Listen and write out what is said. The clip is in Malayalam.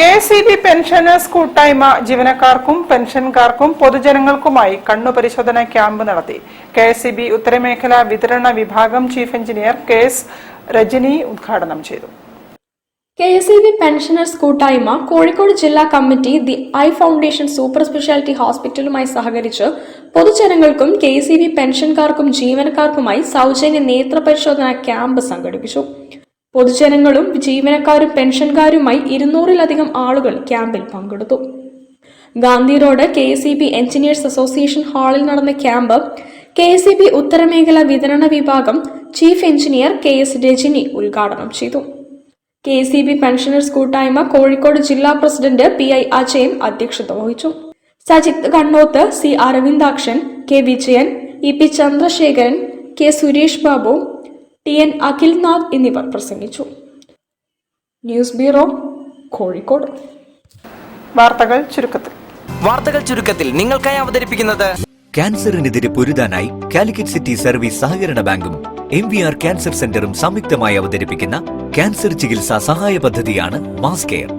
KCB പെൻഷനേഴ്സ് കൂട്ടായ്മ ജീവനക്കാർക്കും പെൻഷൻകാർക്കും പൊതുജനങ്ങൾക്കുമായി കണ്ണുപരിശോധന ക്യാമ്പ് നടത്തി. KCB ഉത്തരമേഖല വിതരണ വിഭാഗം ചീഫ് എഞ്ചിനീയർ KS രജനി ഉദ്ഘാടനം ചെയ്തു. KCB പെൻഷനേഴ്സ് കൂട്ടായ്മ കോഴിക്കോട് ജില്ലാ committee the I foundation super speciality ഹോസ്പിറ്റലുമായി സഹകരിച്ച് പൊതുജനങ്ങൾക്കും KCB പെൻഷൻകാർക്കും ജീവനക്കാർക്കുമായി സൗജന്യ നേത്ര പരിശോധന ക്യാമ്പ് സംഘടിപ്പിച്ചു. പൊതുജനങ്ങളും ജീവനക്കാരും പെൻഷൻകാരുമായി 200-ലധികം ആളുകൾ ക്യാമ്പിൽ പങ്കെടുത്തു. Gandhi road KCB engineers association ഹാളിൽ നടന്ന ക്യാമ്പ് KCB ഉത്തരമേഖല വിതരണ വിഭാഗം ചീഫ് എഞ്ചിനീയർ KS രജനി ഉദ്ഘാടനം ചെയ്തു. KCB പെൻഷനേഴ്സ് കൂട്ടായ്മ കോഴിക്കോട് ജില്ലാ പ്രസിഡന്റ് PI അജയൻ അധ്യക്ഷത വഹിച്ചു. Sajith Kannoth, C Aravindakshan, K Vijayan, EP Chandrasekharan, K Suresh Babu, TN Akhilnath എന്നിവർ പ്രസംഗിച്ചു. News bureau, Kozhikode. വാർത്തകൾ ചുരുക്കത്തിൽ നിങ്ങൾക്കായി അവതരിപ്പിക്കുന്നത് ക്യാൻസറിനെതിരെ പൊരുതാനായി കാലിക്കറ്റ് സിറ്റി സർവീസ് സഹകരണ ബാങ്കും MVR ക്യാൻസർ സെന്ററും സംയുക്തമായി അവതരിപ്പിക്കുന്ന ക്യാൻസർ ചികിത്സാ സഹായ പദ്ധതിയാണ് മാസ് കെയർ.